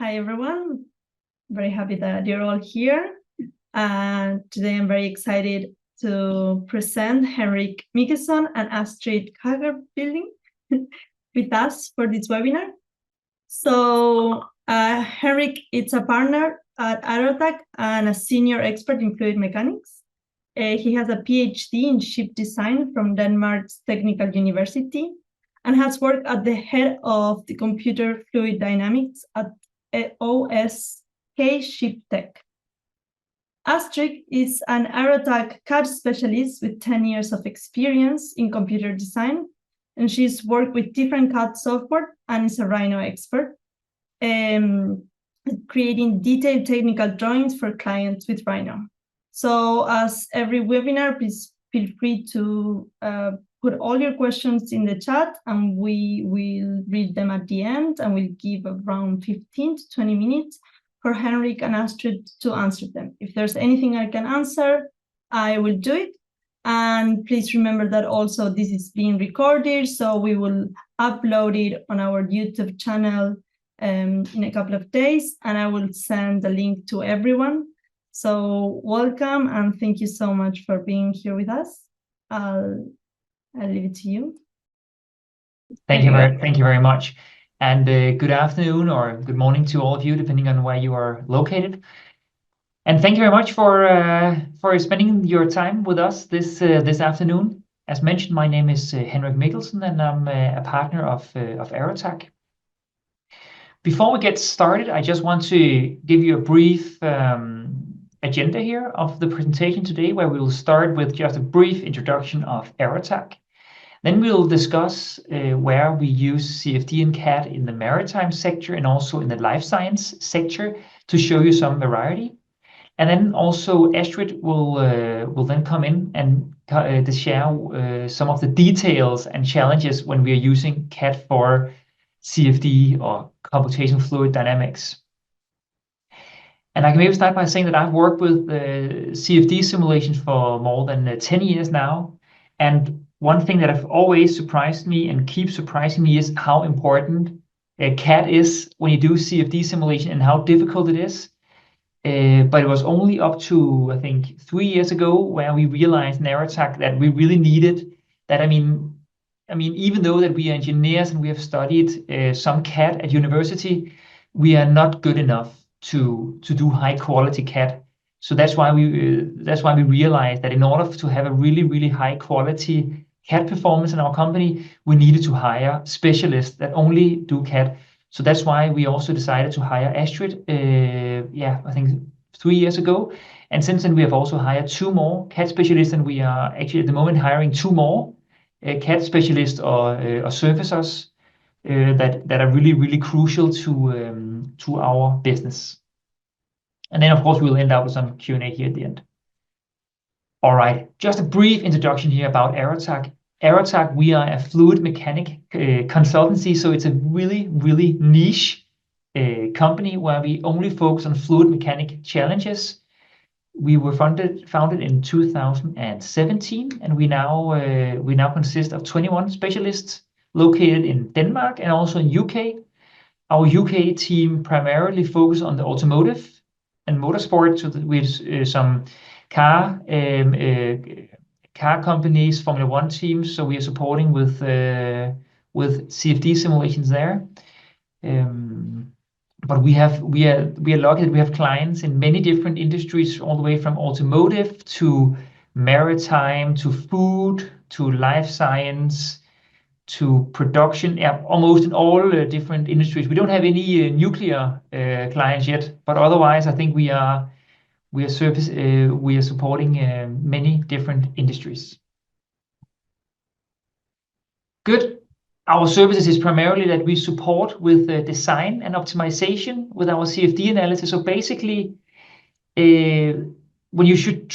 Hi, everyone. Very happy that you're all here. And today I'm very excited to present Henrik Mikkelson and Astrid Kagerbilding with us for this webinar. So Henrik is a partner at Aerotag and a senior expert in fluid mechanics. He has a PhD in ship design from Denmark's Technical University and has worked at the head of the computer fluid dynamics at OSK Ship Tech. Astrid is an Aerotag CAD specialist with 10 years of experience in computer design, and she's worked with different CAD software and is a Rhino expert, creating detailed technical drawings for clients with Rhino. So as every webinar, please feel free to put all your questions in the chat, and we will read them at the end, and we'll give around 15 to 20 minutes for Henrik and Astrid to answer them. If there's anything I can answer, I will do it. And please remember that also this is being recorded, so we will upload it on our YouTube channel in a couple of days, and I will send the link to everyone. So welcome, and thank you so much for being here with us. I'll leave it to you. Thank you very much. And good afternoon or good morning to all of you, depending on where you are located. And thank you very much for spending your time with us this afternoon. As mentioned, my name is Henrik Mikkelson, and I'm a partner of Aerotag. Before we get started, I just want to give you a brief agenda here of the presentation today, where we will start with just a brief introduction of Aerotag. Then we'll discuss where we use CFD and CAD in the maritime sector and also in the life science sector to show you some variety. And then also Astrid will then come in and to share some of the details and challenges when we are using CAD for CFD or computational fluid dynamics. And I can maybe start by saying that I've worked with CFD simulations for more than 10 years now. And one thing that have always surprised me and keeps surprising me is how important CAD is when you do CFD simulation and how difficult it is. But it was only up to, I think, 3 years ago where we realized in Aerotag that we really needed that. I mean, even though that we are engineers and we have studied some CAD at university, we are not good enough to do high quality CAD. So that's why we realized that in order to have a really high quality CAD performance in our company, we needed to hire specialists that only do CAD. So that's why we also decided to hire Astrid, I think 3 years ago. And since then, we have also hired 2 more CAD specialists, and we are actually at the moment hiring 2 more CAD specialists or surfacers that are really crucial to our business. And then, of course, we'll end up with some Q&A here at the end. All right, just a brief introduction here about Aerotag. Aerotag, we are a fluid mechanic consultancy, so it's a really niche company where we only focus on fluid mechanic challenges. We were founded in 2017, and we now consist of 21 specialists located in Denmark and also in UK. Our UK team primarily focus on the automotive and motorsport, so that with some car companies, Formula 1 teams. So we are supporting with CFD simulations there. But we are lucky that we have clients in many different industries, all the way from automotive to maritime to food to life science to production, almost in all different industries. We don't have any nuclear clients yet, but otherwise I think we are supporting many different industries. Good. Our services is primarily that we support with design and optimization with our CFD analysis. So basically, when you should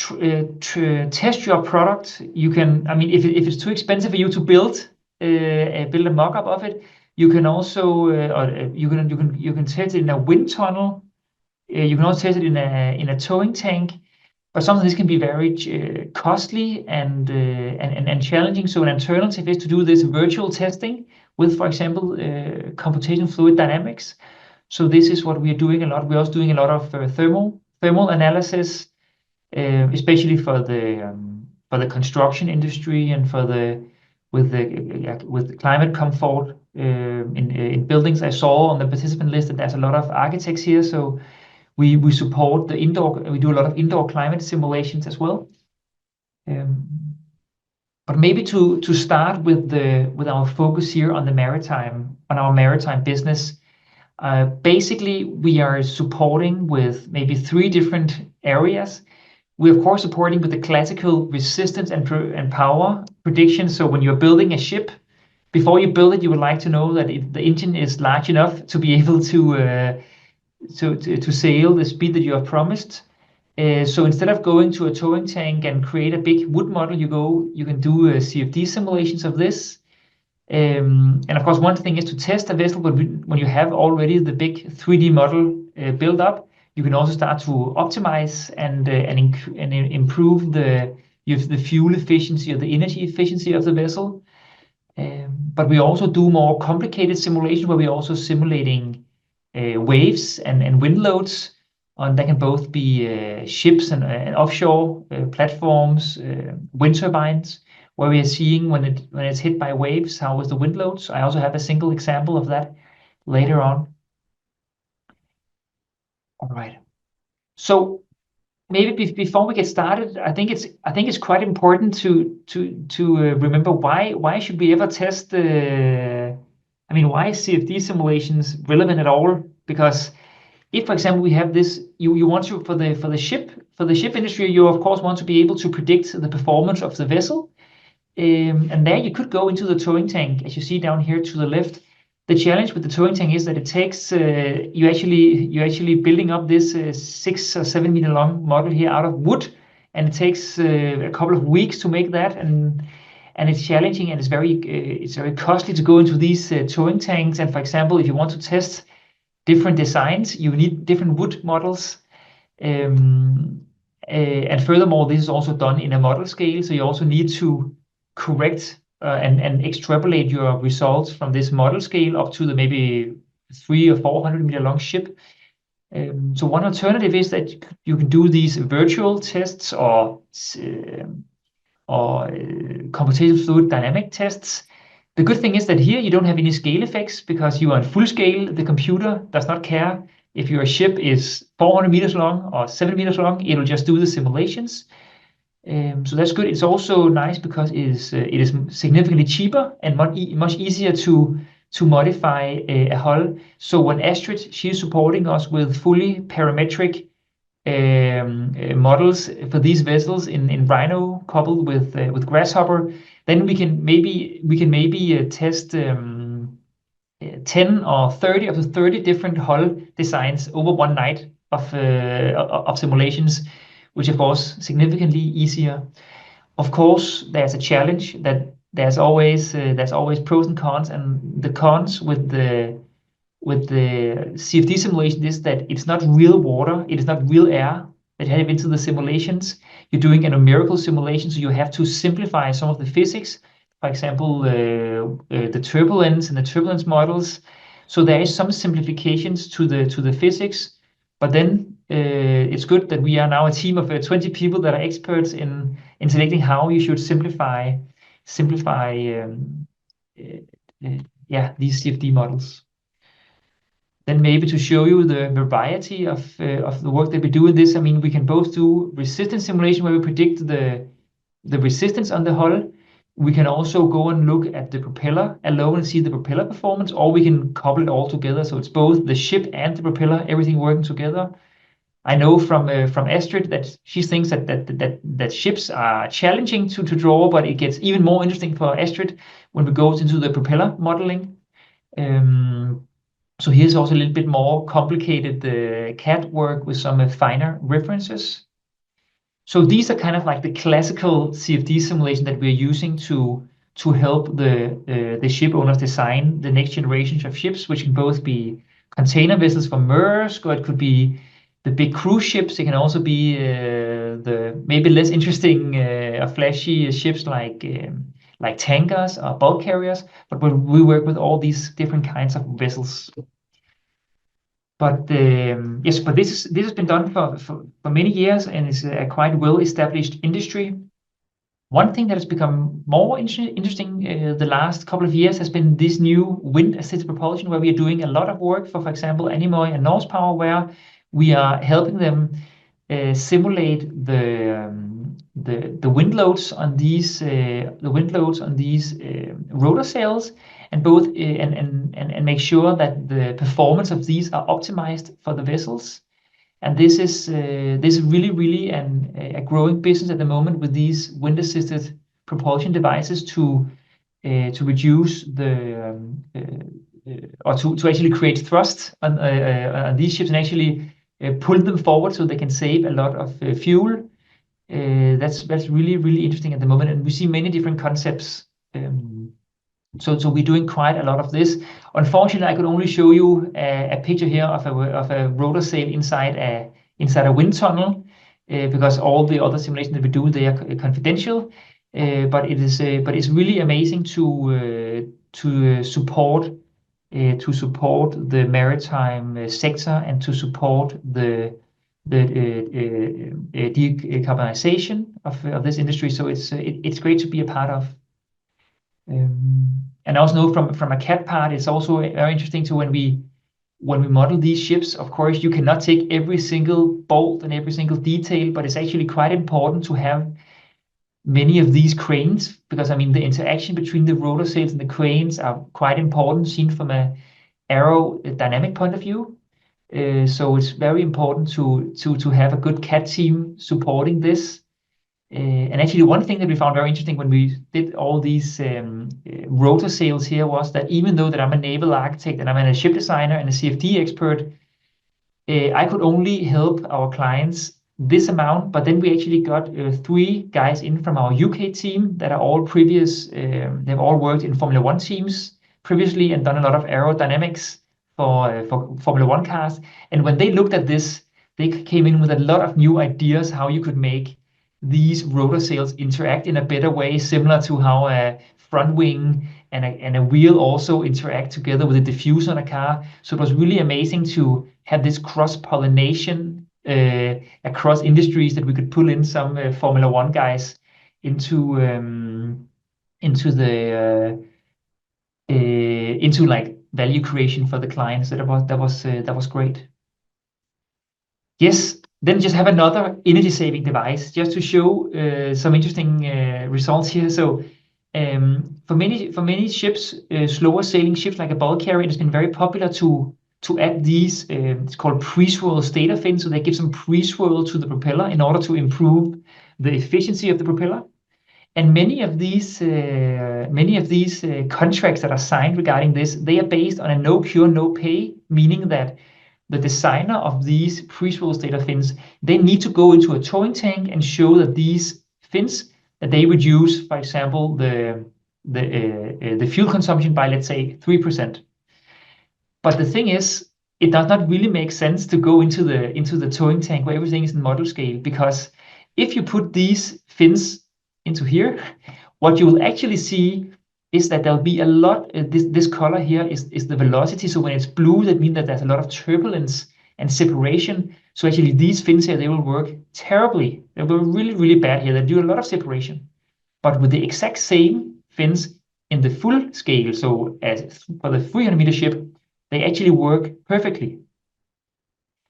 test your product, you can, if it's too expensive for you to build a mock-up of it, you can also you can test it in a wind tunnel. You can also test it in a towing tank, but sometimes this can be very costly and challenging. So an alternative is to do this virtual testing with, for example, computational fluid dynamics. So this is what we are doing a lot. We're also doing a lot of thermal analysis, especially for the construction industry and with the climate comfort in buildings. I saw on the participant list that there's a lot of architects here, so we support the indoor. We do a lot of indoor climate simulations as well. But maybe to start with our focus here on our maritime business. Basically, we are supporting with maybe 3 different areas. We're of course supporting with the classical resistance and power prediction. So when you're building a ship, before you build it, you would like to know that the engine is large enough to be able to sail the speed that you have promised. So instead of going to a towing tank and create a big wood model, you can do CFD simulations of this. And of course, one thing is to test a vessel, but when you have already the big 3D model built up, you can also start to optimize and improve the fuel efficiency or the energy efficiency of the vessel. But we also do more complicated simulations where we're also simulating waves and wind loads. And that can both be ships and offshore platforms, wind turbines, where we are seeing when it's hit by waves, how is the wind loads. I also have a single example of that later on. All right. So maybe before we get started, I think it's quite important to remember why should we ever test why is CFD simulations relevant at all? Because if, for example, we have this, you want to for the ship industry, you of course want to be able to predict the performance of the vessel. And there you could go into the towing tank, as you see down here to the left. The challenge with the towing tank is that it takes you actually building up this 6 or 7 meter long model here out of wood, and it takes a couple of weeks to make that, and it's challenging, and it's very costly to go into these towing tanks. And for example, if you want to test different designs, you need different wood models. And furthermore, this is also done in a model scale, so you also need to correct and extrapolate your results from this model scale up to the maybe 300 or 400 meter long ship. So one alternative is that you can do these virtual tests or computational fluid dynamic tests. The good thing is that here you don't have any scale effects because you are in full scale. The computer does not care if your ship is 400 meters long or 7 meters long. It'll just do the simulations. So that's good. It's also nice because it is significantly cheaper and much easier to modify a hull. So when Astrid, she's supporting us with fully parametric models for these vessels in Rhino coupled with Grasshopper, then we can maybe test 10 or 30 of the 30 different hull designs over one night of simulations, which of course significantly easier. Of course, there's a challenge that there's always pros and cons, and the cons with the CFD simulation is that it's not real water, it is not real air that you have into the simulations. You're doing a numerical simulation, so you have to simplify some of the physics. For example, the turbulence and the turbulence models. So there is some simplifications to the physics, but then it's good that we are now a team of 20 people that are experts in selecting how you should simplify these CFD models. Then maybe to show you the variety of the work that we do in this, I mean, we can both do resistance simulation where we predict the resistance on the hull. We can also go and look at the propeller alone and see the propeller performance, or we can couple it all together. So it's both the ship and the propeller, everything working together. I know from Astrid that she thinks that ships are challenging to draw, but it gets even more interesting for Astrid when we go into the propeller modeling. So here's also a little bit more complicated CAD work with some finer references. So these are kind of like the classical CFD simulation that we're using to help the ship owners design the next generations of ships, which can both be container vessels from Maersk, or it could be the big cruise ships. It can also be the maybe less interesting or flashy ships like tankers or bulk carriers, but we work with all these different kinds of vessels. But yes, but this has been done for many years and is a quite well-established industry. One thing that has become more interesting the last couple of years has been this new wind-assisted propulsion, where we are doing a lot of work for example, Animoy and Norsepower, where we are helping them simulate the wind loads on these rotor sails, and make sure that the performance of these are optimized for the vessels. And this is really a growing business at the moment with these wind-assisted propulsion devices to reduce or to actually create thrust on these ships and actually pull them forward so they can save a lot of fuel. That's really interesting at the moment, and we see many different concepts. So we're doing quite a lot of this. Unfortunately, I could only show you a picture here of a rotor sail inside a wind tunnel, because all the other simulations that we do, they are confidential. But it's really amazing to support the maritime sector and to support the decarbonization of this industry. So it's great to be a part of. And also know from a CAD part, it's also very interesting to when we model these ships. Of course, you cannot take every single bolt and every single detail, but it's actually quite important to have many of these cranes, because I mean the interaction between the rotor sails and the cranes are quite important seen from a aerodynamic point of view. So it's very important to have a good CAD team supporting this. And actually, one thing that we found very interesting when we did all these rotor sails here was that even though that I'm a naval architect and I'm a ship designer and a CFD expert, I could only help our clients this amount. But then we actually got 3 guys in from our UK team that are all previous. They've all worked in Formula 1 teams previously and done a lot of aerodynamics for Formula 1 cars. And when they looked at this, they came in with a lot of new ideas how you could make these rotor sails interact in a better way, similar to how a front wing and a wheel also interact together with a diffuser on a car. So it was really amazing to have this cross-pollination across industries, that we could pull in some Formula 1 guys into like value creation for the clients. That was great. Yes. Then just have another energy-saving device just to show some interesting results here. So for many ships, slower sailing ships like a bulk carrier, it has been very popular to add these, it's called pre-swirl stator fins. So they give some pre-swirl to the propeller in order to improve the efficiency of the propeller. And many of these contracts that are signed regarding this, they are based on a no cure, no pay, meaning that the designer of these pre-swirl stator fins, they need to go into a towing tank and show that these fins, that they reduce, for example, the fuel consumption by, let's say, 3%. But the thing is, it does not really make sense to go into the towing tank where everything is in model scale, because if you put these fins into here, what you will actually see is that there'll be a lot, this color here is the velocity. So when it's blue, that means that there's a lot of turbulence and separation. So actually these fins here, they will work terribly. They will really, really bad here. They do a lot of separation. But with the exact same fins in the full scale, so as for the 300-meter ship, they actually work perfectly.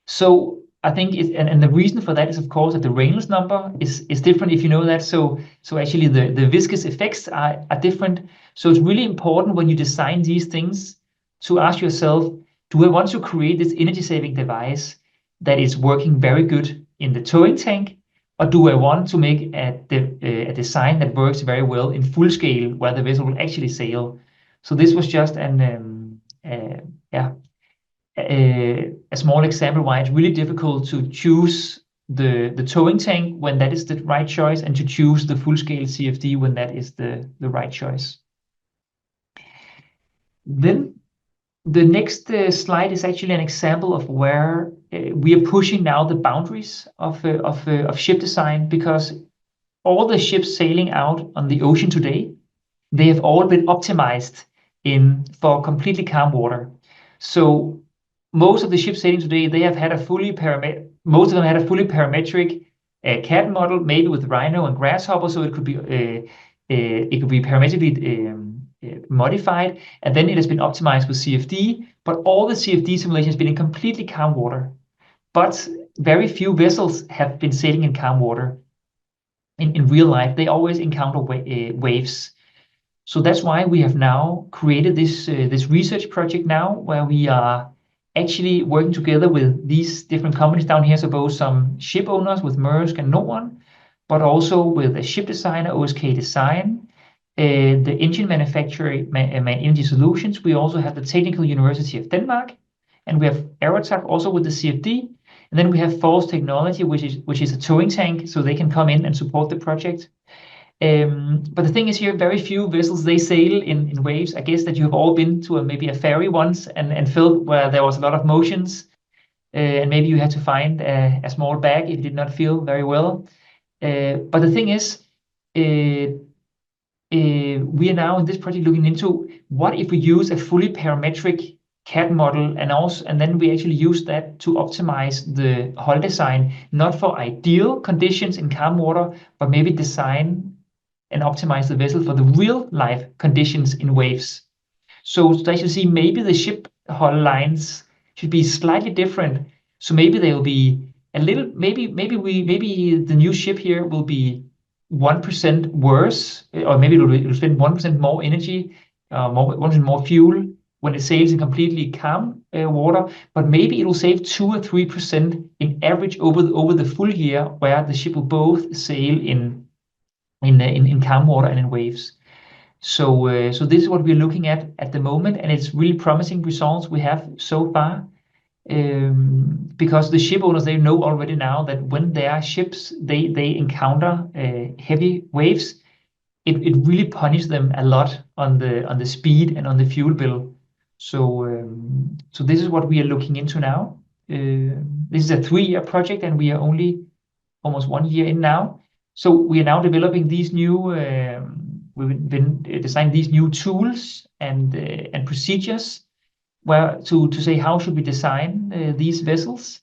So I think and the reason for that is, of course, that the Reynolds number is different, if you know that. So actually the viscous effects are different. So it's really important when you design these things to ask yourself, do I want to create this energy-saving device that is working very good in the towing tank, or do I want to make a design that works very well in full scale where the vessel will actually sail? So this was just a small example why it's really difficult to choose the towing tank when that is the right choice, and to choose the full-scale CFD when that is the right choice. Then the next slide is actually an example of where we are pushing now the boundaries of ship design, because all the ships sailing out on the ocean today, they have all been optimized for completely calm water. So most of the ships sailing today, they have had a most of them had a fully parametric CAD model, maybe with Rhino and Grasshopper, so it could be parametrically modified, and then it has been optimized with CFD. But all the CFD simulation has been in completely calm water. But very few vessels have been sailing in calm water in real life. They always encounter waves. So that's why we have now created this research project now, where we are actually working together with these different companies down here. So both some ship owners with Maersk and Norden, but also with a ship designer, OSK Design, the engine manufacturer, MAN Energy Solutions. We also have the Technical University of Denmark, and we have Aerotech also with the CFD. And then we have Force Technology, which is a towing tank, so they can come in and support the project. But the thing is here, very few vessels, they sail in waves. I guess that you have all been to maybe a ferry once and felt where there was a lot of motions, and maybe you had to find a small bag if you did not feel very well. But the thing is, we are now in this project looking into what if we use a fully parametric CAD model, and then we actually use that to optimize the hull design, not for ideal conditions in calm water, but maybe design and optimize the vessel for the real life conditions in waves. So as you see, maybe the ship hull lines should be slightly different. So maybe they will be a little, maybe the new ship here will be 1% worse, or maybe it'll spend 1% more energy, 1% more fuel when it sails in completely calm water, but maybe it will save 2 or 3% in average over the full year, where the ship will both sail in calm water and in waves. So this is what we're looking at the moment, and it's really promising results we have so far. Because the ship owners, they know already now that when their ships they encounter heavy waves, it really punishes them a lot on the speed and on the fuel bill. So this is what we are looking into now. This is a 3-year project, and we are only almost 1 year in now. So we are now developing these new. We've been designing these new tools and procedures where to say how should we design these vessels,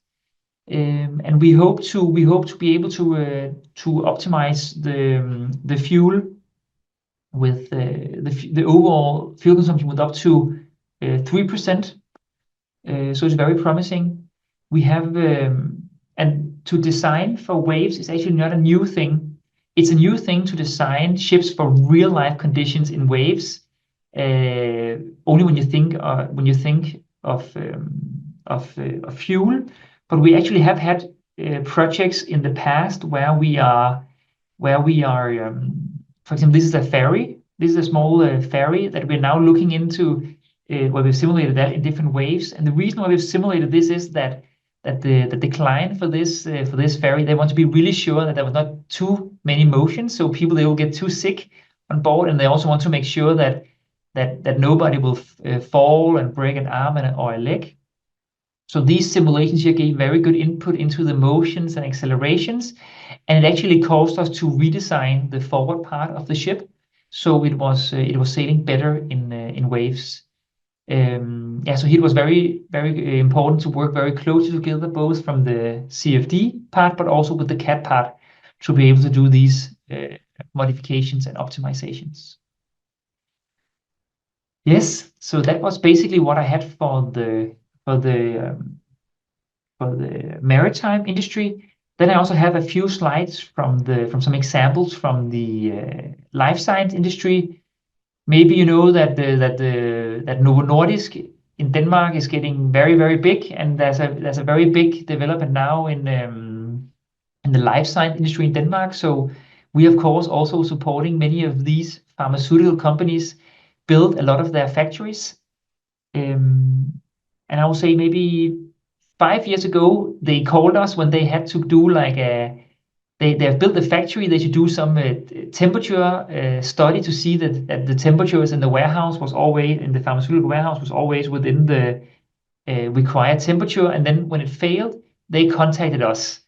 and we hope to be able to optimize the fuel with the overall fuel consumption with up to 3%. So it's very promising. We have and to design for waves is actually not a new thing. It's a new thing to design ships for real life conditions in waves. Only when you think of fuel, but we actually have had projects in the past where we are, for example, this is a ferry. This is a small ferry that we're now looking into, where we've simulated that in different waves. And the reason why we've simulated this is that the client for this ferry, they want to be really sure that there was not too many motions, so people, they will get too sick on board, and they also want to make sure that nobody will fall and break an arm or a leg. So these simulations here gave very good input into the motions and accelerations, and it actually caused us to redesign the forward part of the ship, so it was sailing better in waves. So it was very, very important to work very closely together, both from the CFD part, but also with the CAD part, to be able to do these modifications and optimizations. Yes, so that was basically what I had for the maritime industry. Then I also have a few slides from some examples from the life science industry. Maybe you know that Novo Nordisk in Denmark is getting very, very big, and there's a very big development now in the life science industry in Denmark. So we, of course, also supporting many of these pharmaceutical companies build a lot of their factories. And I will say maybe 5 years ago, they called us when they had to do like they have built a factory. They should do some temperature study to see that the temperatures in the warehouse was always, in the pharmaceutical warehouse, was always within the required temperature. And then when it failed, they contacted us.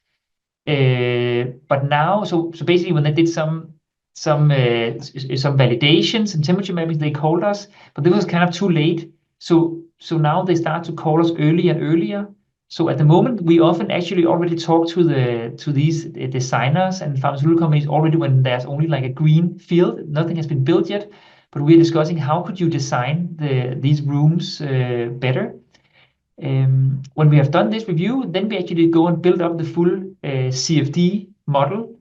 But now, so basically, when they did some validations and temperature mapping, they called us, but this was kind of too late. So now they start to call us earlier and earlier. So at the moment, we often actually already talk to these designers and pharmaceutical companies already when there's only like a green field, nothing has been built yet. But we're discussing how could you design these rooms better. When we have done this review, then we actually go and build up the full CFD model.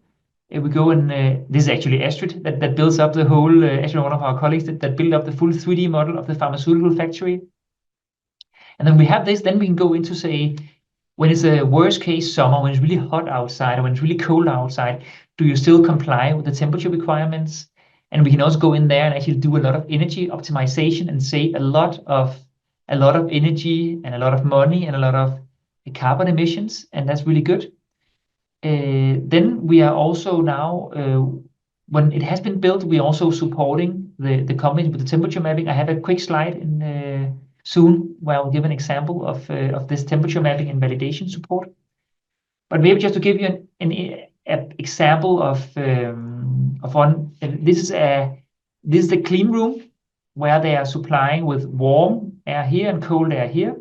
We go and this is actually Astrid that builds up the whole, actually one of our colleagues that build up the full 3D model of the pharmaceutical factory. And then we have this, then we can go into say, when it's a worst case summer, when it's really hot outside or when it's really cold outside, do you still comply with the temperature requirements? And we can also go in there and actually do a lot of energy optimization and save a lot of energy and a lot of money and a lot of carbon emissions, and that's really good. Then we are also now, when it has been built, we are also supporting the companies with the temperature mapping. I have a quick slide in soon where I'll give an example of this temperature mapping and validation support. But maybe just to give you an example of one, this is the clean room where they are supplying with warm air here and cold air here.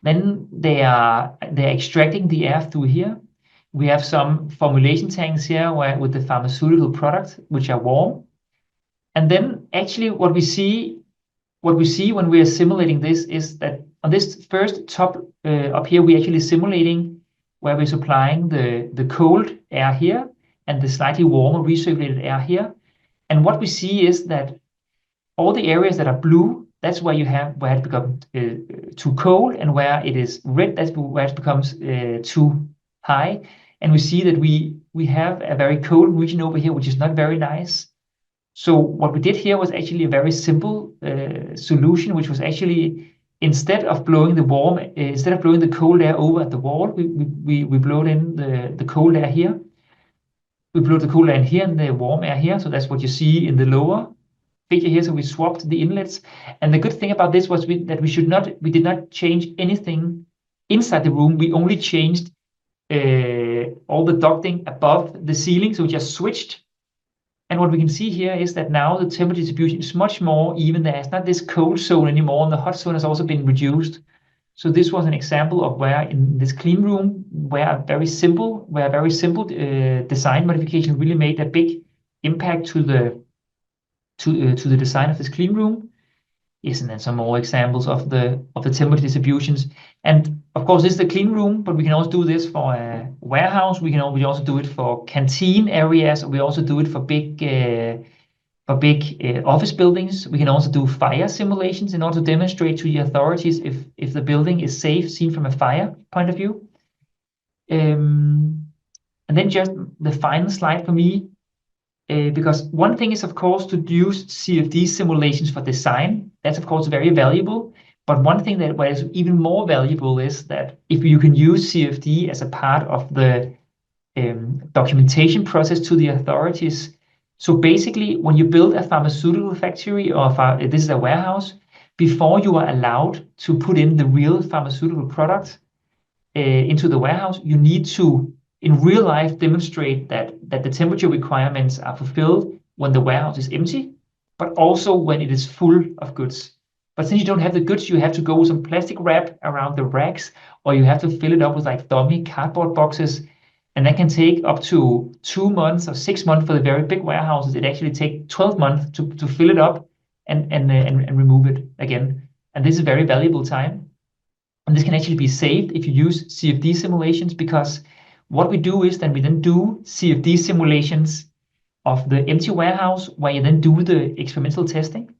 Then they're extracting the air through here. We have some formulation tanks here with the pharmaceutical products, which are warm. And then actually what we see when we are simulating this is that on this first top up here, we're actually simulating where we're supplying the cold air here and the slightly warmer recirculated air here. And what we see is that all the areas that are blue, that's where it becomes too cold, and where it is red, that's where it becomes too high. And we see that we have a very cold region over here, which is not very nice. So what we did here was actually a very simple solution, which was actually instead of blowing the cold air over at the wall, we blowed in the cold air here. We blew the cool air in here and the warm air here. So that's what you see in the lower picture here. So we swapped the inlets. And the good thing about this was that we did not change anything inside the room. We only changed all the ducting above the ceiling. So we just switched. And what we can see here is that now the temperature distribution is much more even. There's not this cold zone anymore, and the hot zone has also been reduced. So this was an example of where in this clean room, where a very simple design modification really made a big impact to the design of this clean room. Yes, and then some more examples of the temperature distributions. And of course, this is the clean room, but we can also do this for a warehouse. We also do it for canteen areas. We also do it for big office buildings. We can also do fire simulations in order to demonstrate to the authorities if the building is safe, seen from a fire point of view. And then just the final slide for me, because one thing is, of course, to use CFD simulations for design. That's, of course, very valuable. But one thing that is even more valuable is that if you can use CFD as a part of the documentation process to the authorities. So basically, when you build a pharmaceutical factory or this is a warehouse, before you are allowed to put in the real pharmaceutical product into the warehouse, you need to, in real life, demonstrate that the temperature requirements are fulfilled when the warehouse is empty, but also when it is full of goods. But since you don't have the goods, you have to go with some plastic wrap around the racks, or you have to fill it up with like dummy cardboard boxes. And that can take up to 2 months or 6 months for the very big warehouses. It actually takes 12 months to fill it up and remove it again. And this is very valuable time. And this can actually be saved if you use CFD simulations, because what we do is that we then do CFD simulations of the empty warehouse where you then do the experimental testing.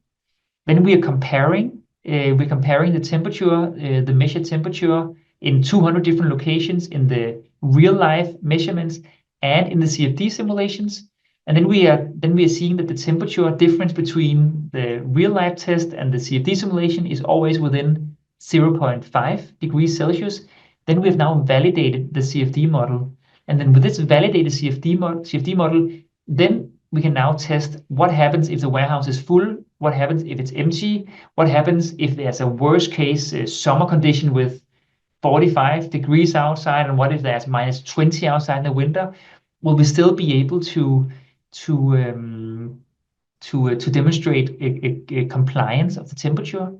Then we are comparing the temperature, the measured temperature in 200 different locations in the real life measurements and in the CFD simulations. And then we are seeing that the temperature difference between the real life test and the CFD simulation is always within 0.5 degrees Celsius. Then we have now validated the CFD model. And then with this validated CFD model, then we can now test what happens if the warehouse is full, what happens if it's empty, what happens if there's a worst case summer condition with 45 degrees outside, and what if there's minus 20 outside in the winter. Will we still be able to to demonstrate a compliance of the temperature.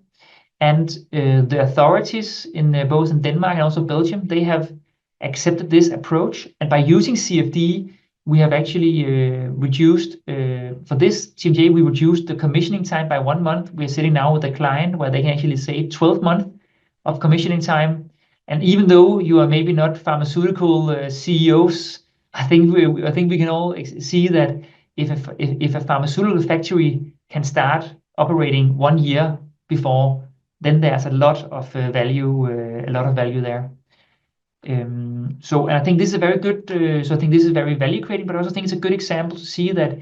And the authorities in both in Denmark and also Belgium, they have accepted this approach. And by using CFD, we have actually reduced, for this TMJ, we reduced the commissioning time by 1 month. We're sitting now with a client where they can actually save 12 months of commissioning time. And even though you are maybe not pharmaceutical CEOs, I think we can all see that if a pharmaceutical factory can start operating 1 year before, then there's a lot of value there. So I think this is a very good. So I think this is very value creating, but I also think it's a good example to see that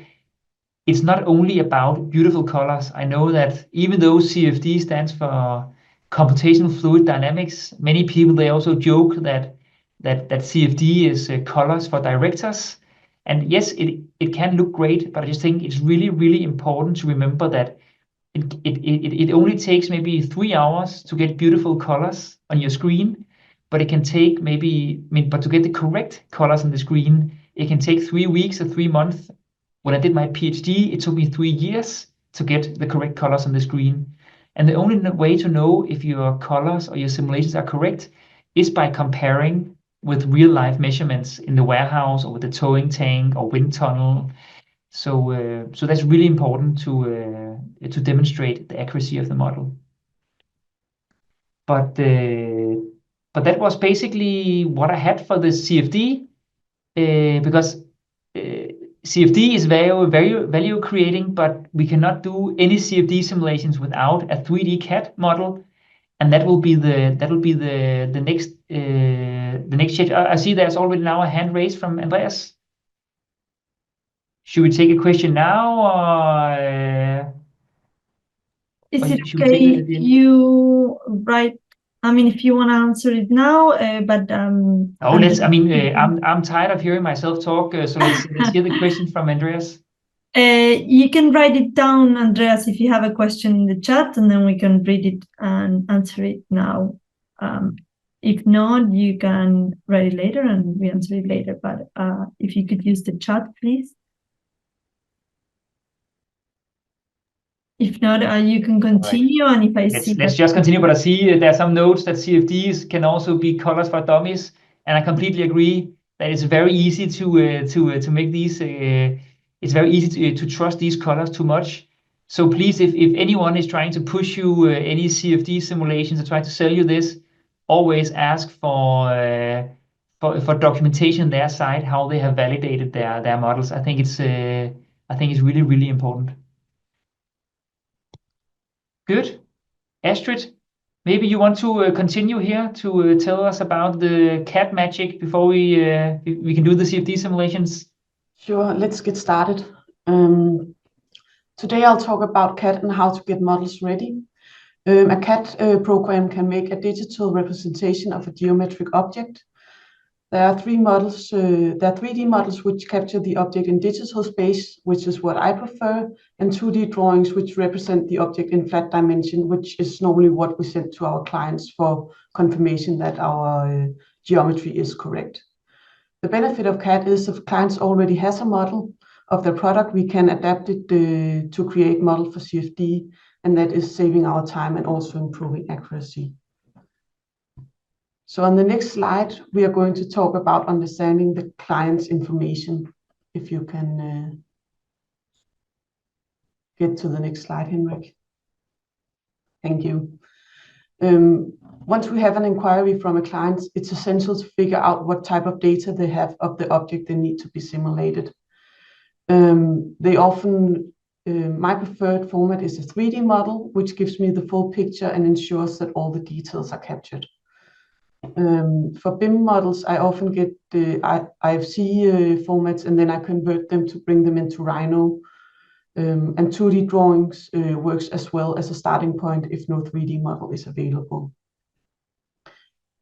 it's not only about beautiful colors. I know that even though CFD stands for computational fluid dynamics, many people, they also joke that CFD is colors for directors. And yes, it can look great, but I just think it's really, really important to remember that it only takes maybe 3 hours to get beautiful colors on your screen, but it can take but to get the correct colors on the screen, it can take 3 weeks or 3 months. When I did my PhD, it took me 3 years to get the correct colors on the screen. And the only way to know if your colors or your simulations are correct is by comparing with real life measurements in the warehouse or with the towing tank or wind tunnel. So that's really important to demonstrate the accuracy of the model. But that was basically what I had for the CFD, because CFD is very, very value creating, but we cannot do any CFD simulations without a 3D CAD model, and that will be the next change. I see there's already now a hand raised from Andreas. Should we take a question now, or is it okay if you write? I mean, if you want to answer it now, but I'm tired of hearing myself talk, so let's hear the question from Andreas. You can write it down, Andreas, if you have a question in the chat, and then we can read it and answer it now. If not, you can write it later and we answer it later. But if you could use the chat, please. If not, you can continue, right. And if I see let's just continue. But I see there are some notes that CFDs can also be colors for dummies, and I completely agree that it's very easy to make these. It's very easy to trust these colors too much. So please, if anyone is trying to push you any CFD simulations or try to sell you this, always ask for documentation on their side, how they have validated their models. I think it's really, really important. Good. Astrid, maybe you want to continue here to tell us about the CAD magic before we can do the CFD simulations. Sure, let's get started. Today I'll talk about CAD and how to get models ready. A CAD program can make a digital representation of a geometric object. There are 3 models. There are 3D models which capture the object in digital space, which is what I prefer, and 2D drawings which represent the object in flat dimension, which is normally what we send to our clients for confirmation that our geometry is correct. The benefit of CAD is if clients already has a model of their product, we can adapt it to create model for CFD, and that is saving our time and also improving accuracy. So on the next slide, we are going to talk about understanding the client's information. If you can get to the next slide, Henrik. Thank you. Once we have an inquiry from a client, it's essential to figure out what type of data they have of the object they need to be simulated. They often, my preferred format is a 3D model, which gives me the full picture and ensures that all the details are captured. For BIM models, I often get the IFC formats, and then I convert them to bring them into Rhino. And 2D drawings works as well as a starting point if no 3D model is available.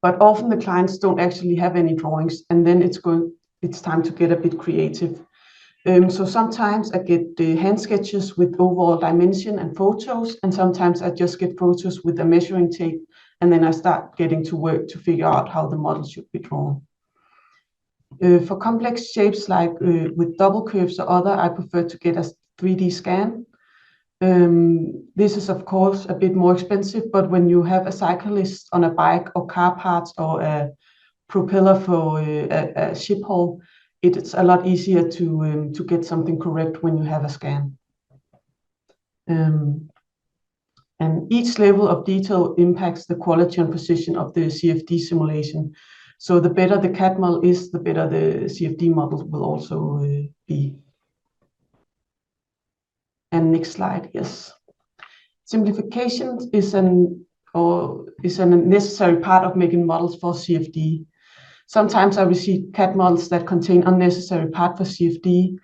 But often the clients don't actually have any drawings, and then it's time to get a bit creative. So sometimes I get the hand sketches with overall dimension and photos, and sometimes I just get photos with a measuring tape, and then I start getting to work to figure out how the model should be drawn. For complex shapes like with double curves or other, I prefer to get 3D scan. This is of course a bit more expensive, but when you have a cyclist on a bike or car parts or a propeller for a ship hull, it's a lot easier to get something correct when you have a scan. And each level of detail impacts the quality and precision of the CFD simulation. So the better the CAD model is, the better the CFD model will also be. And next slide, yes. Simplification is a necessary part of making models for CFD. Sometimes I receive CAD models that contain unnecessary parts for CFD,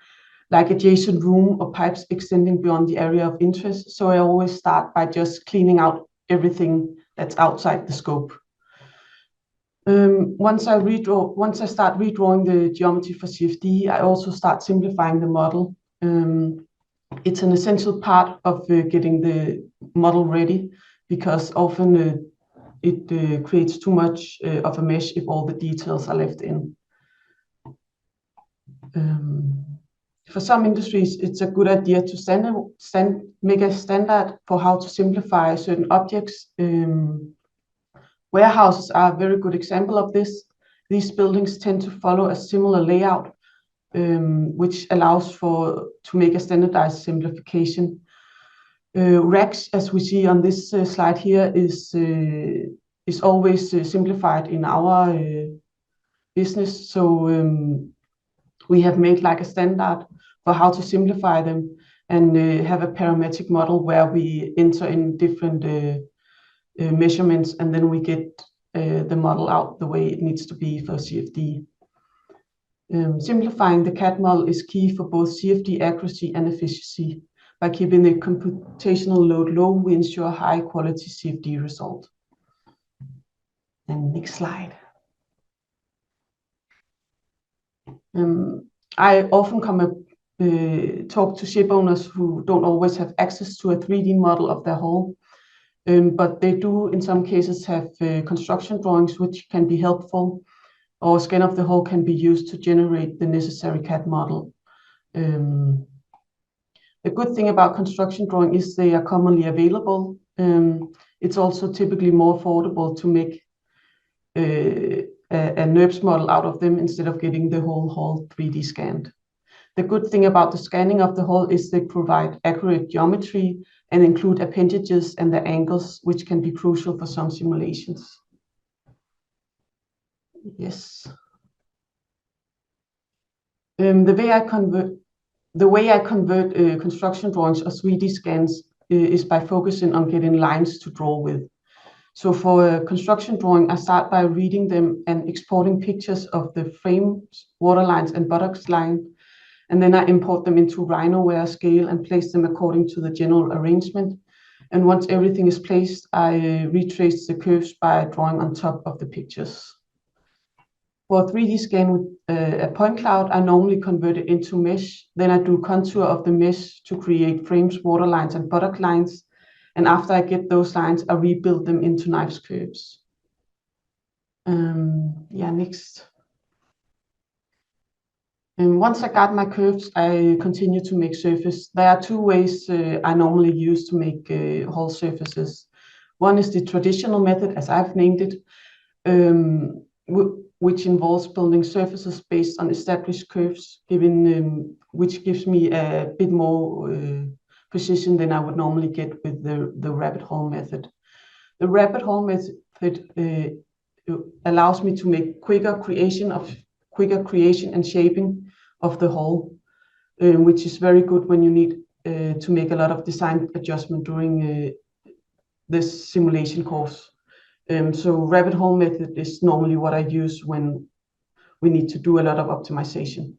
like adjacent room or pipes extending beyond the area of interest. So I always start by just cleaning out everything that's outside the scope. Once I start redrawing the geometry for CFD, I also start simplifying the model. It's an essential part of getting the model ready, because often it creates too much of a mesh if all the details are left in. For some industries, it's a good idea to make a standard for how to simplify certain objects. Warehouses are a very good example of this. These buildings tend to follow a similar layout, which allows to make a standardized simplification. Racks, as we see on this slide here, is always simplified in our business. So we have made like a standard for how to simplify them, and have a parametric model where we enter in different measurements, and then we get the model out the way it needs to be for CFD. Simplifying the CAD model is key for both CFD accuracy and efficiency. By keeping the computational load low, we ensure high quality CFD result. And next slide. I often talk to ship owners who don't always have access to a 3D model of their hull, but they do in some cases have construction drawings which can be helpful, or a scan of the hull can be used to generate the necessary CAD model. The good thing about construction drawing is they are commonly available. It's also typically more affordable to make a NURBS model out of them instead of getting the whole hull 3D scanned. The good thing about the scanning of the hull is they provide accurate geometry and include appendages and the angles, which can be crucial for some simulations. Yes. The way I convert construction drawings or 3D scans is by focusing on getting lines to draw with. So for a construction drawing, I start by reading them and exporting pictures of the frames, water lines, and buttocks line. And then I import them into RhinoWare scale and place them according to the general arrangement. And once everything is placed, I retrace the curves by drawing on top of the pictures. For a 3D scan with a point cloud, I normally convert it into mesh. Then I do contour of the mesh to create frames, water lines, and buttock lines. And after I get those lines, I rebuild them into knife curves. Next. And once I got my curves, I continue to make surface. There are two ways I normally use to make hull surfaces. One is the traditional method, as I've named it, which involves building surfaces based on established curves, which gives me a bit more precision than I would normally get with the rabbit hole method. The rabbit hole method allows me to make quicker creation and shaping of the hull, which is very good when you need to make a lot of design adjustment during this simulation course. So rabbit hole method is normally what I use when we need to do a lot of optimization.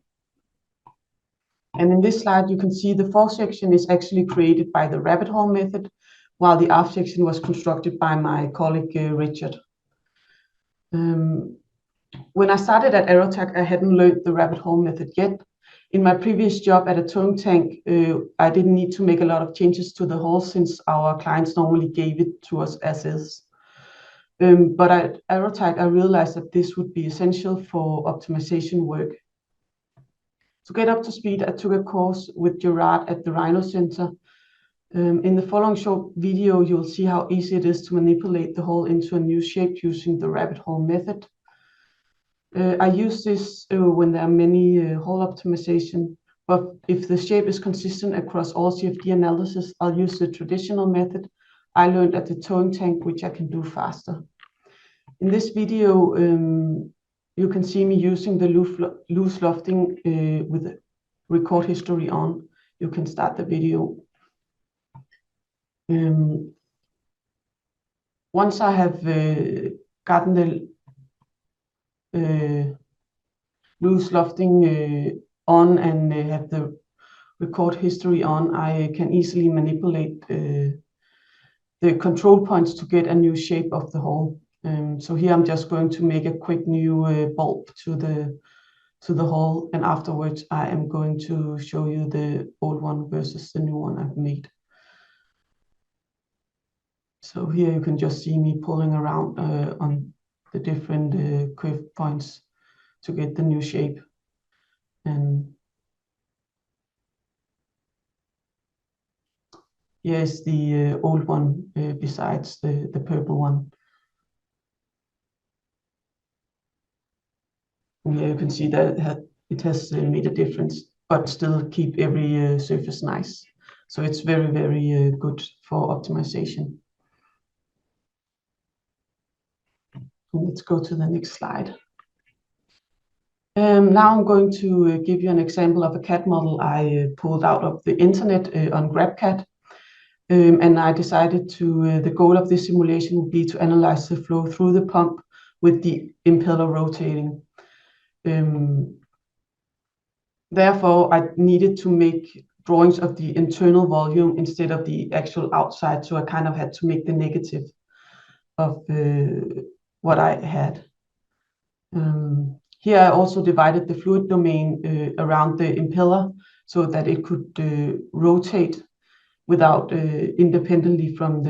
And in this slide, you can see the fore section is actually created by the rabbit hole method, while the aft section was constructed by my colleague Richard. When I started at Aerotech, I hadn't learned the rabbit hole method yet. In my previous job at a towing tank, I didn't need to make a lot of changes to the hull since our clients normally gave it to us as is. But at Aerotech, I realized that this would be essential for optimization work. To get up to speed, I took a course with Gerard at the Rhino Center. In the following short video, you'll see how easy it is to manipulate the hole into a new shape using the rabbit hole method. I use this when there are many hole optimization, but if the shape is consistent across all CFD analysis, I'll use the traditional method I learned at the towing tank, which I can do faster. In this video, you can see me using the loose lofting with the record history on. You can start the video. Once I have gotten the loose lofting on and have the record history on, I can easily manipulate the control points to get a new shape of the hole. So here I'm just going to make a quick new bulb to the hole, and afterwards I am going to show you the old one versus the new one I've made. So here you can just see me pulling around on the different curve points to get the new shape. And here's the old one besides the purple one. And here you can see that it has made a difference, but still keep every surface nice. So it's very, very good for optimization. Let's go to the next slide. Now I'm going to give you an example of a CAD model I pulled out of the internet on GrabCAD. And I decided the goal of this simulation would be to analyze the flow through the pump with the impeller rotating. Therefore, I needed to make drawings of the internal volume instead of the actual outside. So I kind of had to make the negative of what I had. Here I also divided the fluid domain around the impeller so that it could rotate without independently from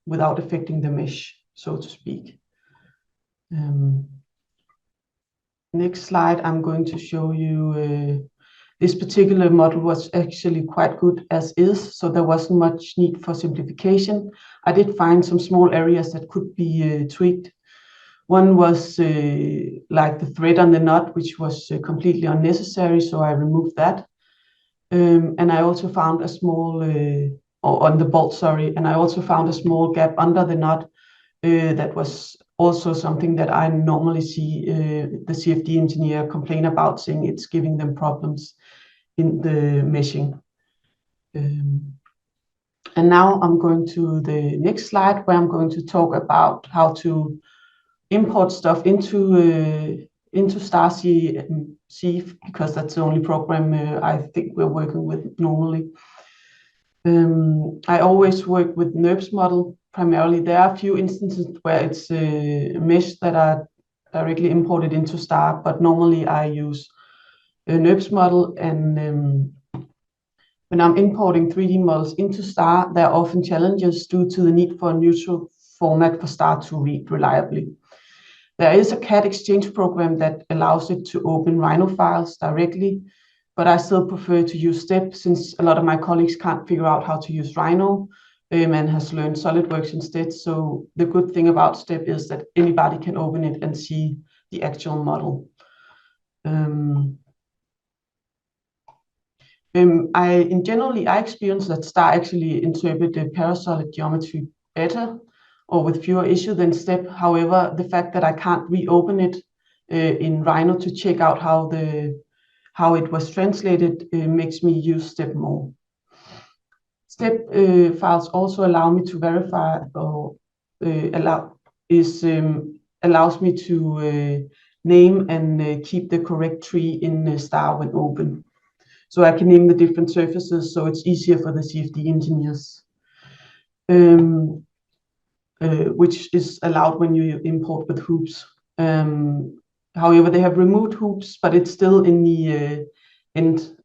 without affecting the mesh, so to speak. Next slide, I'm going to show you this particular model was actually quite good as is, so there wasn't much need for simplification. I did find some small areas that could be tweaked. One was like the thread on the nut, which was completely unnecessary, so I removed that. And I also found a small, or on the bolt, sorry, and I also found a small gap under the nut that was also something that I normally see the CFD engineer complain about, saying it's giving them problems in the meshing. And now I'm going to the next slide, where I'm going to talk about how to import stuff into StarCF, because that's the only program I think we're working with normally. I always work with NURBS model primarily. There are a few instances where it's mesh that are directly imported into Star, but normally I use a NURBS model. And when I'm importing 3D models into Star, there are often challenges due to the need for a neutral format for Star to read reliably. There is a CAD exchange program that allows it to open Rhino files directly, but I still prefer to use STEP, since a lot of my colleagues can't figure out how to use Rhino and has learned SolidWorks instead. So the good thing about STEP is that anybody can open it and see the actual model. I experienced that Star actually interpreted parasolid geometry better or with fewer issues than STEP. However, the fact that I can't reopen it in Rhino to check out how it was translated makes me use STEP more. STEP files also allow me to verify or allows me to name and keep the correct tree in Star when open. So I can name the different surfaces, so it's easier for the CFD engineers, which is allowed when you import with hoops. However, they have removed hoops, but it's still in the end,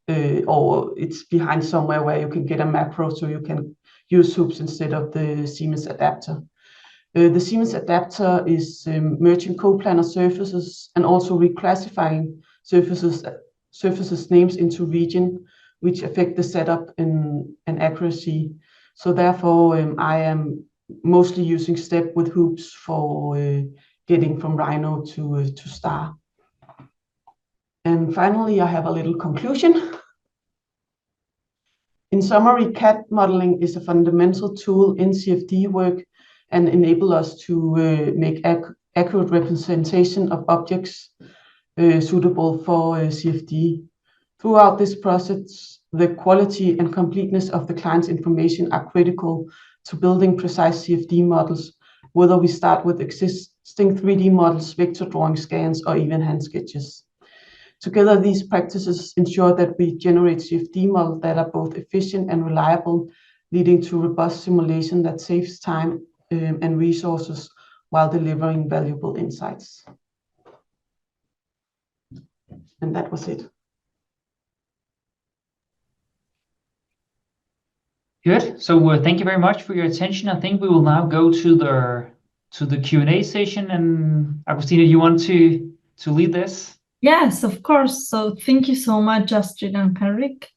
or it's behind somewhere where you can get a macro, so you can use hoops instead of the Siemens adapter. The Siemens adapter is merging coplanar surfaces and also reclassifying surfaces surfaces names into region, which affect the setup and accuracy. So therefore, I am mostly using step with hoops for getting from Rhino to star. And finally, I have a little conclusion. In summary, CAD modeling is a fundamental tool in CFD work and enable us to make accurate representation of objects suitable for CFD. Throughout this process, the quality and completeness of the client's information are critical to building precise CFD models, whether we start with existing 3D models, vector drawing scans, or even hand sketches. Together, these practices ensure that we generate CFD models that are both efficient and reliable, leading to robust simulation that saves time and resources while delivering valuable insights. And that was it. Good. So thank you very much for your attention. I think we will now go to the Q&A session. And Agustina, you want to lead this? Yes, of course. So thank you so much, Astrid and Henrik.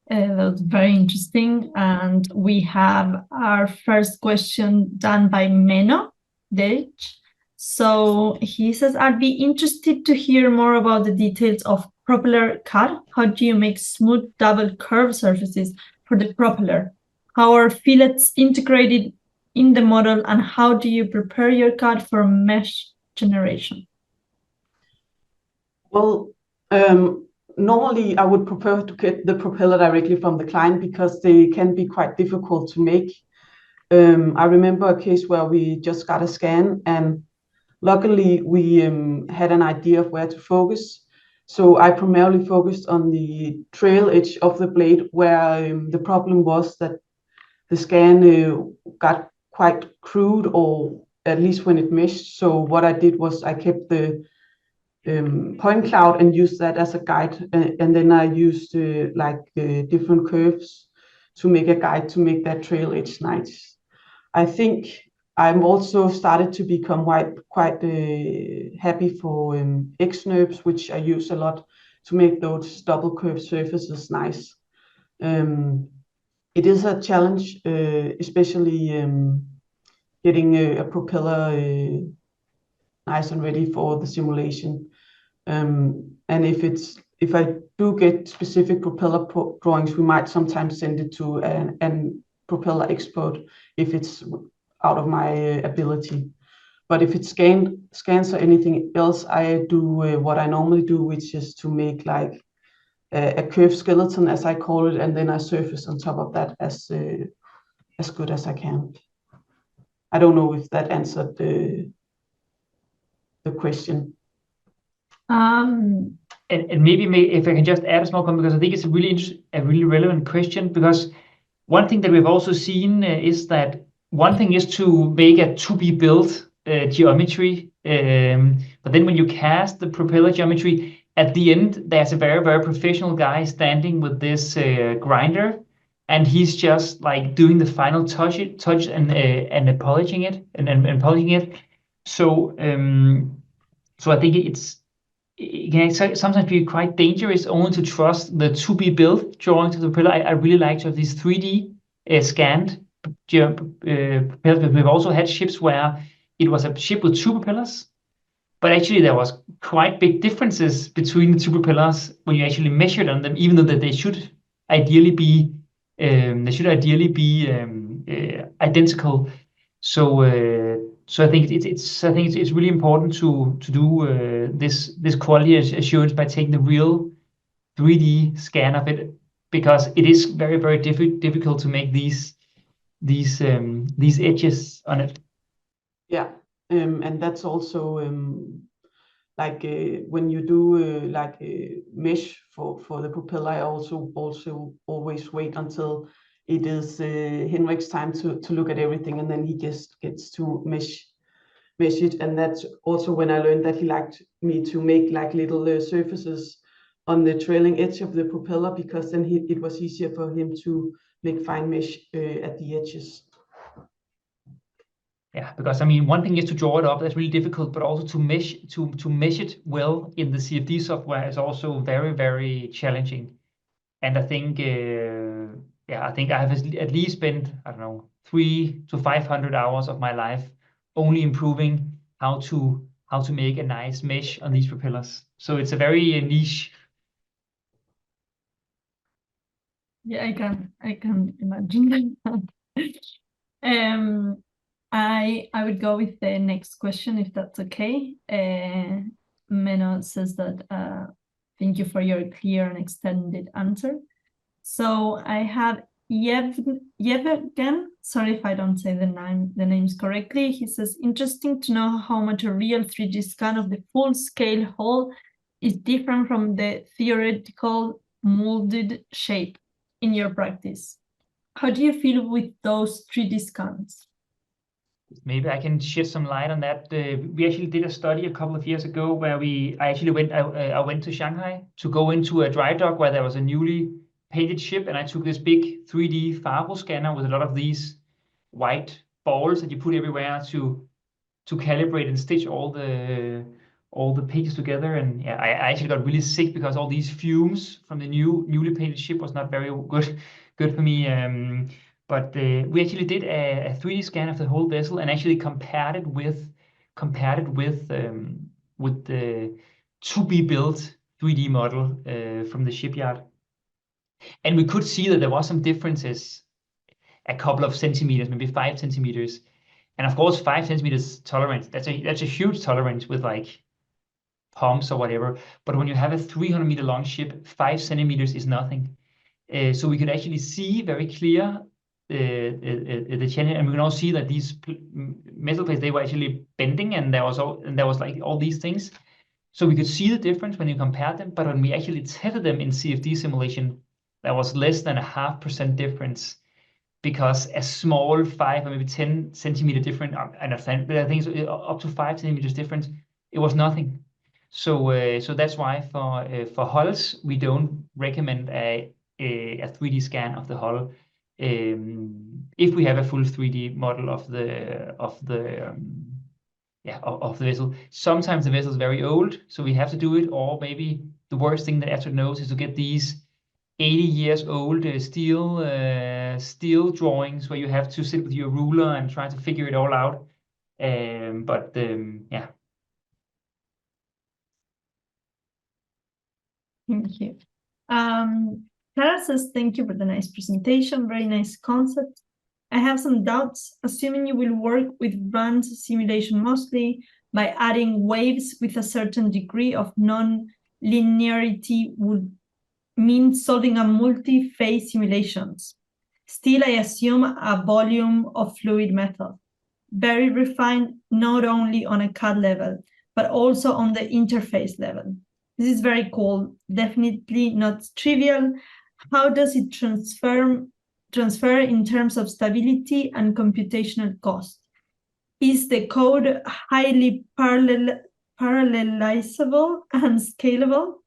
That was very interesting. And we have our first question done by Menno Dech. So he says, I'd be interested to hear more about the details of propeller CAD. How do you make smooth double curve surfaces for the propeller? How are fillets integrated in the model, and how do you prepare your CAD for mesh generation? Well, normally I would prefer to get the propeller directly from the client because they can be quite difficult to make. I remember a case where we just got a scan, and luckily we had an idea of where to focus. So I primarily focused on the trail edge of the blade, where the problem was that the scan got quite crude, or at least when it meshed. So what I did was I kept the point cloud and used that as a guide, and then I used different curves to make a guide to make that trail edge nice. I think I'm also started to become quite happy for X-NURBS, which I use a lot to make those double curved surfaces nice. It is a challenge, especially getting a propeller nice and ready for the simulation. And if I do get specific propeller drawings, we might sometimes send it to an propeller expert if it's out of my ability. But if it's scans or anything else, I do what I normally do, which is to make like a curved skeleton, as I call it, and then I surface on top of that as good as I can. I don't know if that answered the question. And maybe if I can just add a small comment, because I think it's a really relevant question, because one thing that we've also seen is that one thing is to make a to-be-built geometry, but then when you cast the propeller geometry, at the end, there's a very, very professional guy standing with this grinder, and he's just like doing the final touch and polishing it and polishing it. So I think it can sometimes be quite dangerous only to trust the to-be-built drawings of the propeller. I really like to have these 3D scanned propellers. We've also had ships where it was a ship with two propellers, but actually there was quite big differences between the two propellers when you actually measured on them, even though that they should ideally be identical. So I think it's really important to do this quality assurance by taking the real 3D scan of it, because it is very, very difficult to make these edges on it. Yeah, and that's also when you do mesh for the propeller, I also always wait until it is Henrik's time to look at everything, and then he just gets to mesh it. And that's also when I learned that he liked me to make like little surfaces on the trailing edge of the propeller, because then it was easier for him to make fine mesh at the edges. Yeah, because I mean, one thing is to draw it up, that's really difficult, but also to mesh it well in the CFD software is also very, very challenging. And I think, I think I have at least spent, I don't know, 300 to 500 hours of my life only improving how to make a nice mesh on these propellers. So it's a very niche. Yeah, I can imagine. I would go with the next question if that's okay. Menno says that thank you for your clear and extended answer. So I have Yevgen, sorry if I don't say the names correctly. He says, interesting to know how much a real 3D scan of the full scale hull is different from the theoretical molded shape in your practice. How do you feel with those 3D scans? Maybe I can shed some light on that. We actually did a study a couple of years ago where I went to Shanghai to go into a dry dock where there was a newly painted ship, and I took this big 3D Faro scanner with a lot of these white balls that you put everywhere to calibrate and stitch all the pictures together. And yeah, I actually got really sick because all these fumes from the newly painted ship was not very good for me. But we actually did a 3D scan of the whole vessel and actually compared it with the to be built 3D model from the shipyard. And we could see that there was some differences, a couple of centimeters, maybe 5 centimeters. And of course, 5 centimeters tolerance, that's a huge tolerance with like pumps or whatever. But when you have a 300-meter long ship, 5 centimeters is nothing. So we could actually see very clear the channel, and we can also see that these metal plates, they were actually bending, and there was like all these things. So we could see the difference when you compared them, but when we actually tested them in CFD simulation, there was less than 0.5% difference, because a small 5 or maybe 10 centimeter difference, I understand, but I think it's up to 5 centimeters difference, it was nothing. So that's why for hulls we don't recommend a 3D scan of the hull if we have a full 3D model of the vessel. Sometimes the vessel is very old, so we have to do it, or maybe the worst thing that Astrid knows is to get these 80 years old steel drawings where you have to sit with your ruler and try to figure it all out. Yeah. Thank you. Clara says, thank you for the nice presentation, very nice concept. I have some doubts, assuming you will work with RAND simulation mostly by adding waves with a certain degree of non-linearity would mean solving a multi-phase simulations. Still, I assume a volume of fluid method, very refined not only on a CAD level, but also on the interface level. This is very cool, definitely not trivial. How does it transfer in terms of stability and computational cost? Is the code highly parallelizable and scalable?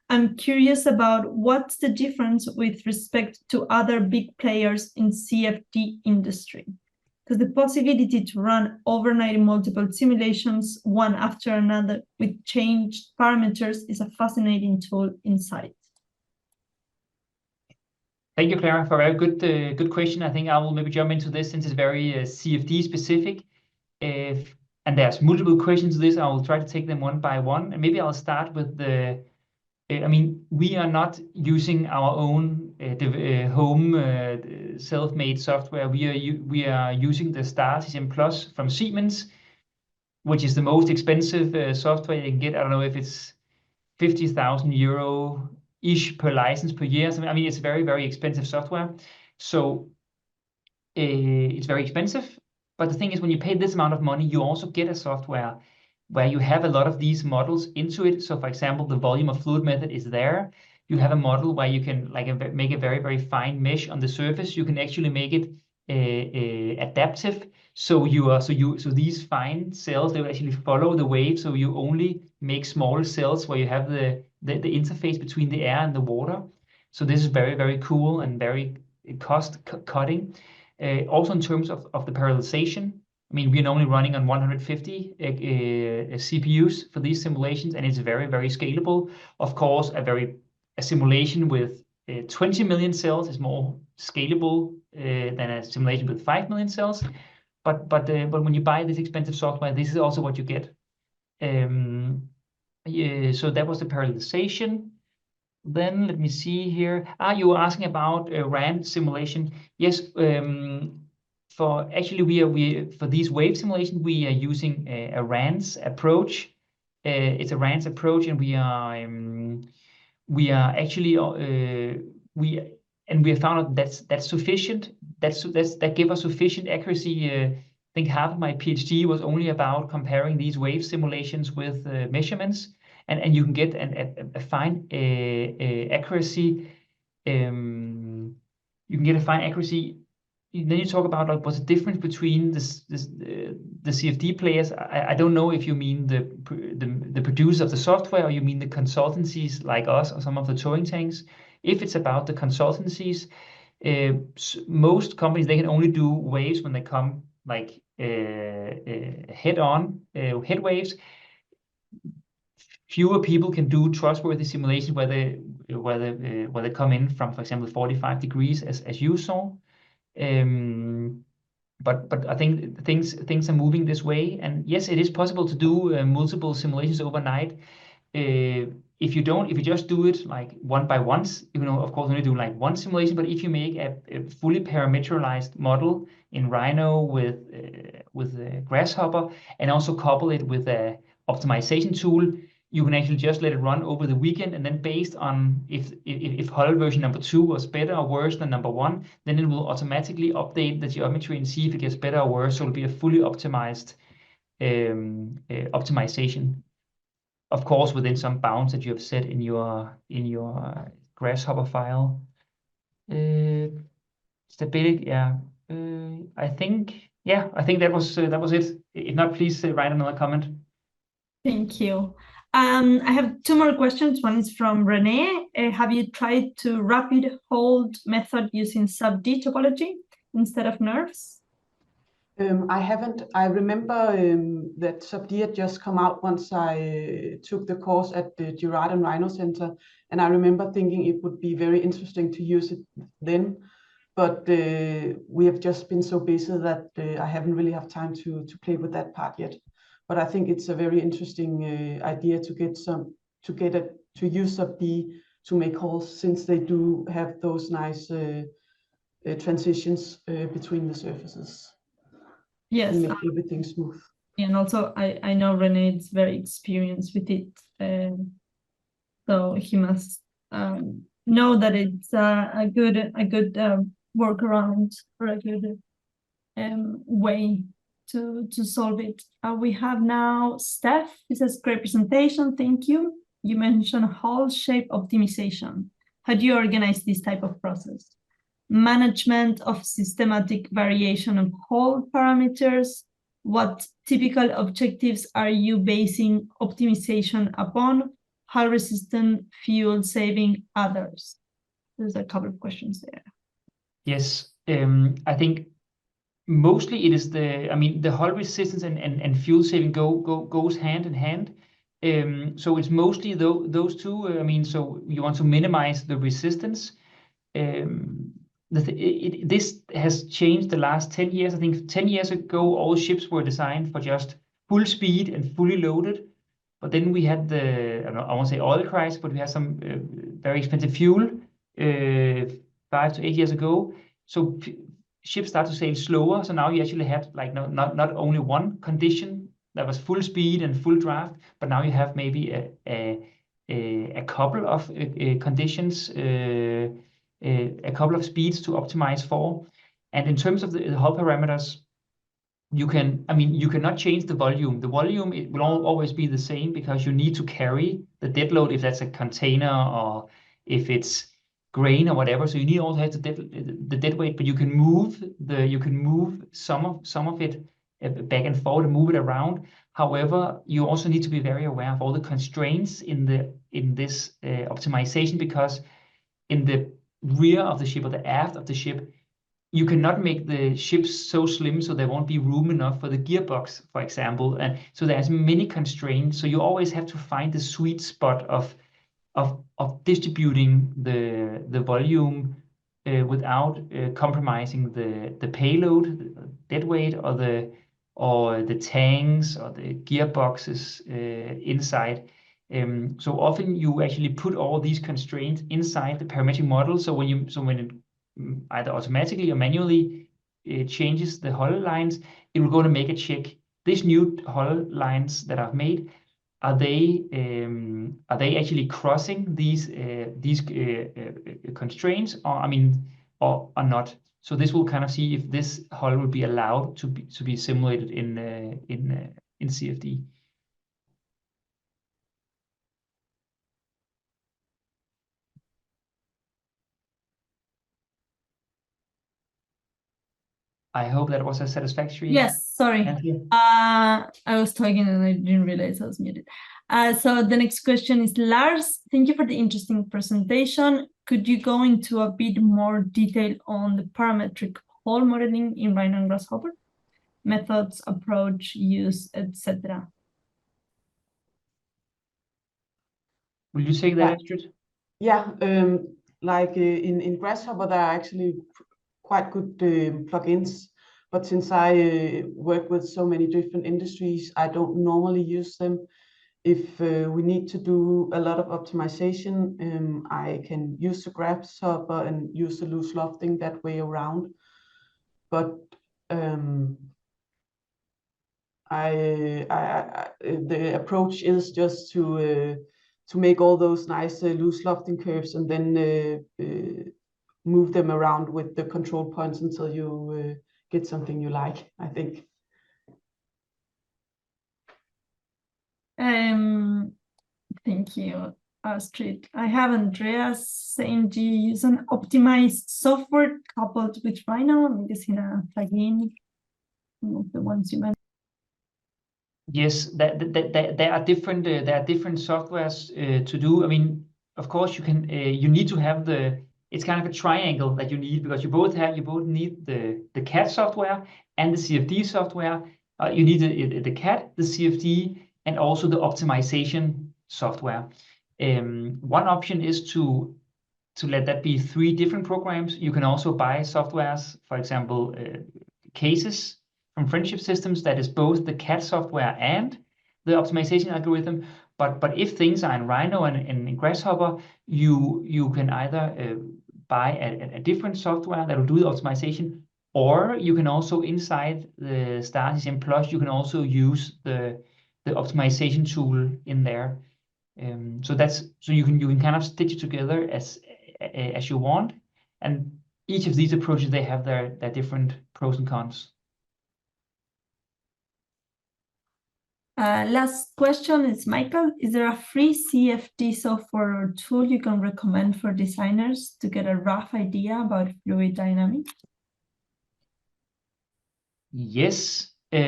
I'm curious about what's the difference with respect to other big players in CFD industry. Because the possibility to run overnight multiple simulations, one after another, with changed parameters is a fascinating tool insight. Thank you, Clara, for a very good question. I think I will maybe jump into this since it's very CFD specific. And there's multiple questions to this. I will try to take them one by one. And maybe I'll start with we are not using our own home self-made software. We are using the Star CCM Plus from Siemens, which is the most expensive software you can get. I don't know if it's 50,000 euro-ish per license per year. So, I mean, it's very, very expensive software. So it's very expensive. But the thing is, when you pay this amount of money, you also get a software where you have a lot of these models into it. So for example, the volume of fluid method is there. You have a model where you can make a very, very fine mesh on the surface. You can actually make it adaptive. So these fine cells, they will actually follow the wave. So you only make small cells where you have the interface between the air and the water. So this is very, very cool and very cost cutting. Also in terms of the parallelization, I mean, we're normally running on 150 CPUs for these simulations, and it's very, very scalable. Of course, a simulation with 20 million cells is more scalable than a simulation with 5 million cells. But when you buy this expensive software, this is also what you get. So that was the parallelization. Then let me see here. You were asking about RAND simulation. Yes. For these wave simulation, we are using a RANS approach. It's a RANS approach, and we have found out that's sufficient. That gave us sufficient accuracy. I think half of my PhD was only about comparing these wave simulations with measurements, and you can get a fine accuracy. You can get a fine accuracy. Then you talk about like what's the difference between the CFD players. I don't know if you mean the producers of the software, or you mean the consultancies like us or some of the Turing tanks. If it's about the consultancies, most companies, they can only do waves when they come like head waves. Fewer people can do trustworthy simulations where they come in from, for example, 45 degrees as you saw. But I think things are moving this way, and yes, it is possible to do multiple simulations overnight. If you just do it like one by one, you know, of course, only do like one simulation. But if you make a fully parameterized model in Rhino with Grasshopper, and also couple it with a optimization tool, you can actually just let it run over the weekend, and then based on if Hull version number 2 was better or worse than number 1, then it will automatically update the geometry and see if it gets better or worse. So it'll be a fully optimized optimization, of course, within some bounds that you have set in your Grasshopper file. Stability, yeah. I think that was it. If not, please write another comment. Thank you. I have 2 more questions. One is from Renee. Have you tried to rapid hold method using sub-D topology instead of NeRFs? I haven't. I remember that sub-D had just come out once I took the course at the Girard and Rhino Center, and I remember thinking it would be very interesting to use it then. But we have just been so busy that I haven't really have time to play with that part yet. But I think it's a very interesting idea to use sub-D to make holes, since they do have those nice transitions between the surfaces. Yes, and make everything smooth. And also, I know Renee is very experienced with it, so he must know that it's a good workaround, or a good way to solve it. We have now Steph. He says, great presentation, thank you. You mentioned hole shape optimization. How do you organize this type of process? Management of systematic variation of hole parameters. What typical objectives are you basing optimization upon? How resistant, fuel saving, others? There's a couple of questions there. Yes, I think mostly it is the hull resistance and fuel saving goes hand in hand. So it's mostly those two. So you want to minimize the resistance. This has changed the last 10 years. I think 10 years ago, all ships were designed for just full speed and fully loaded. But then we had I won't say oil crisis, but we had some very expensive fuel 5 to 8 years ago. So ships start to sail slower. So now you actually have like not only one condition that was full speed and full draft, but now you have maybe a couple of conditions, a couple of speeds to optimize for. And in terms of the hull parameters, you cannot change the volume. The volume, it will always be the same, because you need to carry the dead load if that's a container or if it's grain or whatever. So you need also have the dead weight, but you can move some of it back and forth and move it around. However, you also need to be very aware of all the constraints in this optimization, because in the rear of the ship or the aft of the ship, you cannot make the ships so slim so there won't be room enough for the gearbox, for example. And so there's many constraints. So you always have to find the sweet spot of distributing the volume without compromising the payload, the dead weight, or the tanks or the gearboxes inside. So often you actually put all these constraints inside the parametric model. So when it either automatically or manually changes the hull lines, it will go to make a check. These new hull lines that I've made, are they actually crossing these constraints, or not? So this will kind of see if this hull will be allowed to be simulated in CFD. I hope that was a satisfactory. Yes, sorry. answer. I was talking and I didn't realize I was muted. So the next question is Lars. Thank you for the interesting presentation. Could you go into a bit more detail on the parametric hull modeling in Rhino and Grasshopper? Methods, approach, use, etc. Will you take that, Astrid? Yeah, like in Grasshopper, there are actually quite good plugins, but since I work with so many different industries, I don't normally use them. If we need to do a lot of optimization, I can use the Grasshopper and use the loose lofting that way around. But the approach is just to make all those nice loose lofting curves and then move them around with the control points until you get something you like, I think. Thank you, Astrid. I have Andreas saying, do you use an optimized software coupled with Rhino? I'm guessing a plugin, some of the ones you mentioned. Yes, there are different softwares to do. I mean, of course, you need to have it's kind of a triangle that you need, because you both need the CAD software and the CFD software. You need the CAD, the CFD, and also the optimization software. One option is to let that be 3 different programs. You can also buy softwares, for example, Cases from Friendship Systems, that is both the CAD software and the optimization algorithm. But if things are in Rhino and in Grasshopper, you can either buy a different software that will do the optimization, or you can also, inside the StarCCM Plus, you can also use the optimization tool in there. So you can kind of stitch it together as you want, and each of these approaches, they have their different pros and cons. Last question is Michael. Is there a free CFD software or tool you can recommend for designers to get a rough idea about fluid dynamics? Yes. I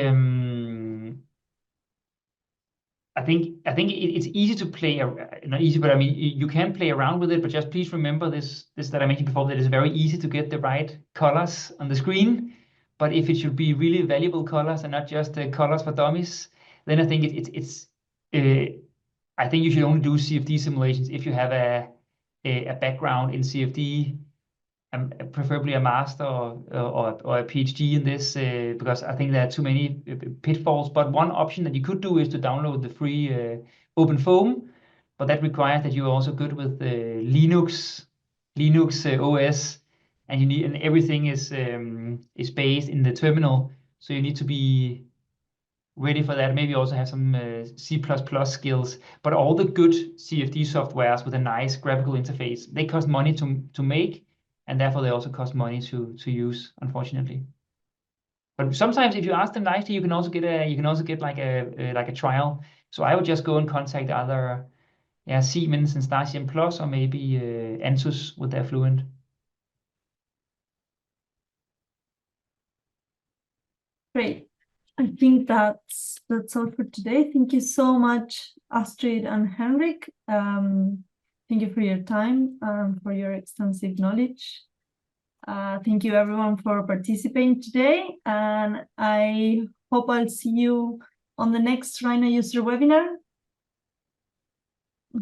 think it's easy to play, not easy, but I mean, you can play around with it, but just please remember this that I mentioned before, that it's very easy to get the right colors on the screen. But if it should be really valuable colors and not just colors for dummies, then I think I think you should only do CFD simulations if you have a background in CFD, preferably a master or a PhD in this, because I think there are too many pitfalls. But one option that you could do is to download the free OpenFOAM, but that requires that you're also good with Linux OS, and everything is based in the terminal, so you need to be ready for that. Maybe also have some C++ skills. But all the good CFD softwares with a nice graphical interface, they cost money to make, and therefore they also cost money to use, unfortunately. But sometimes, if you ask them nicely, you can also get like a trial. So I would just go and contact either Siemens and StarCCM Plus, or maybe Antus with their Fluent. Great. I think that's all for today. Thank you so much, Astrid and Henrik. Thank you for your time, for your extensive knowledge. Thank you everyone for participating today, and I hope I'll see you on the next Rhino user webinar.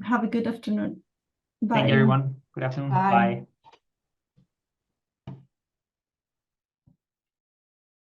Have a good afternoon. Bye. Thank you, everyone. Good afternoon. Bye. Bye.